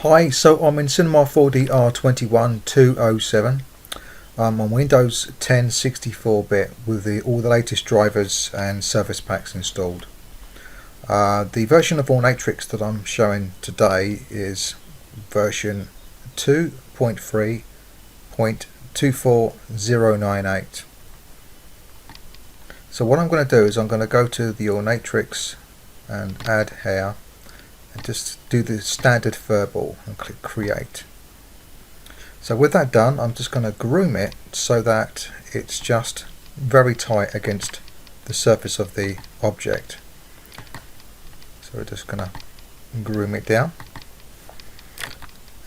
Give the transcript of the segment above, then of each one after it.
Hi, so I'm in Cinema 4D R21 207. On Windows 10 64-bit with all the latest drivers and service packs installed. The version of Ornatrix that I'm showing today is version 2.3.24098. So what I'm going to do is I'm going to go to the Ornatrix and add here and just do the standard furball and click create. So with that done, I'm just going to groom it so that it's just very tight against the surface of the object. So we're just going to groom it down,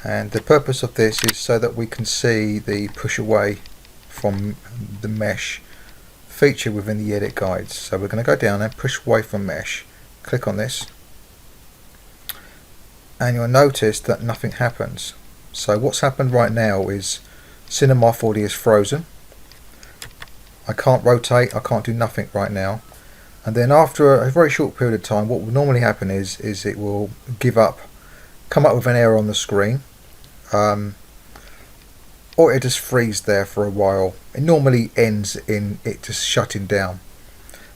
and the purpose of this is so that we can see the push away from the mesh feature within the edit guides. So we're going to go down and push away from mesh, click on this, and you'll notice that nothing happens. So what's happened right now is Cinema 4D is frozen. I can't rotate, I can't do nothing right now. And then after a very short period of time, what will normally happen is it will give up, come up with an error on the screen, or it just freeze there for a while. It normally ends in it just shutting down.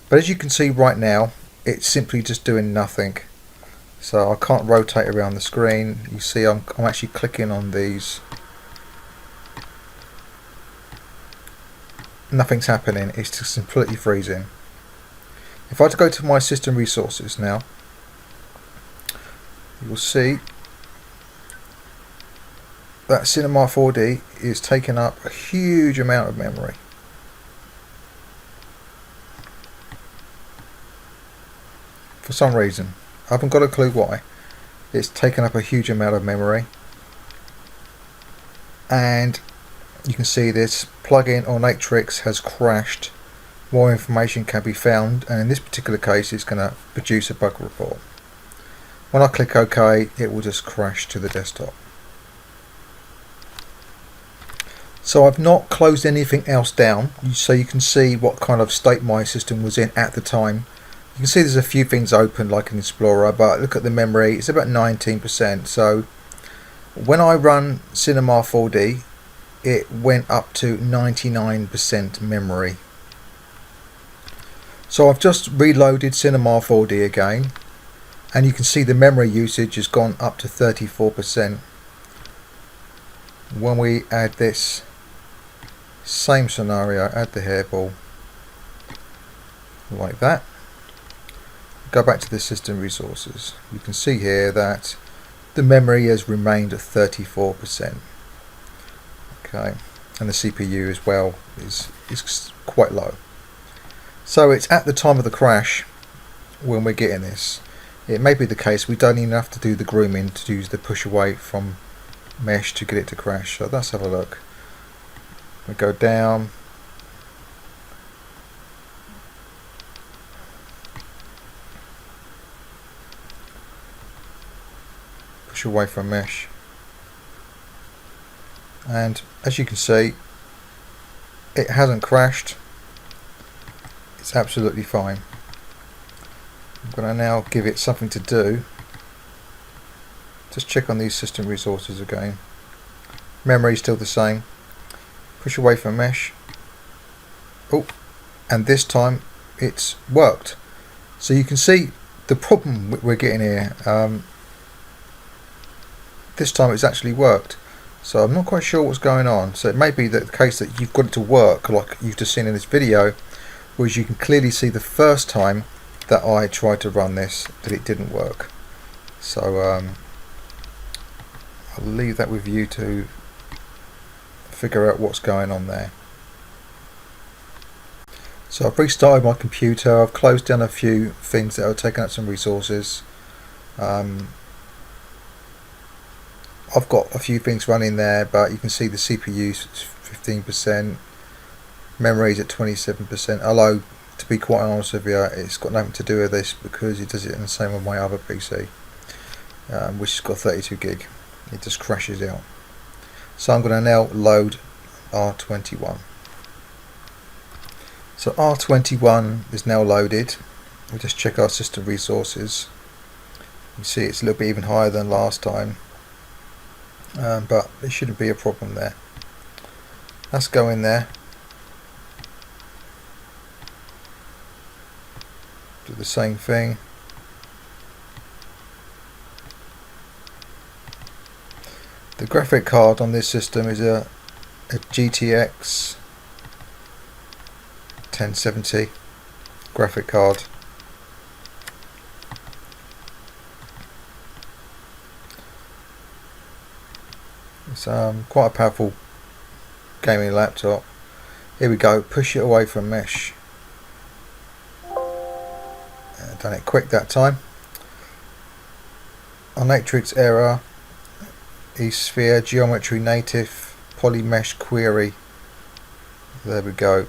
But as you can see right now, it's simply just doing nothing. So I can't rotate around the screen. You see I'm actually clicking on these. Nothing's happening, it's just completely freezing. If I go to my system resources now, you will see that Cinema 4D is taking up a huge amount of memory. For some reason. I haven't got a clue why. It's taken up a huge amount of memory, and you can see this plugin Ornatrix has crashed. More information can be found, and in this particular case it's going to produce a bug report. When I click OK, it will just crash to the desktop. So I've not closed anything else down, so you can see what kind of state my system was in at the time. You can see there's a few things open like an Explorer, but look at the memory, it's about 19%. So when I run Cinema 4D, it went up to 99% memory. So I've just reloaded Cinema 4D again, and you can see the memory usage has gone up to 34%. When we add this same scenario, add the hairball like that, go back to the system resources, you can see here that the memory has remained at 34%. Okay, and the CPU as well is quite low. So it's at the time of the crash when we're getting this. It may be the case we don't even have to do the grooming to use the push away from mesh to get it to crash. So let's have a look. We go down. Push away from mesh, and as you can see, it hasn't crashed. It's absolutely fine. I'm going to now give it something to do. Just check on these system resources again. Memory is still the same. Push away from mesh. Oh, and this time it's worked. So you can see the problem we're getting here. This time it's actually worked, so I'm not quite sure what's going on. So it may be that the case that you've got it to work like you've just seen in this video, whereas you can clearly see the first time that I tried to run this that it didn't work. So I'll leave that with you to figure out what's going on there. So I've restarted my computer, I've closed down a few things that are taking up some resources. I've got a few things running there, but you can see the CPU is 15%, memory is at 27%, although to be quite honest with you, it's got nothing to do with this because it does it in the same with my other PC, which has got 32 gig. It just crashes out. So I'm going to now load R21. So R21 is now loaded. We'll just check our system resources. You see it's a little bit even higher than last time. but there shouldn't be a problem there. Let's go in there, do the same thing. The graphic card on this system is a GTX 1070 graphic card. It's quite a powerful gaming laptop. Here we go, push it away from mesh. Done it quick that time. On matrix error, eSphere geometry native poly mesh query. There we go.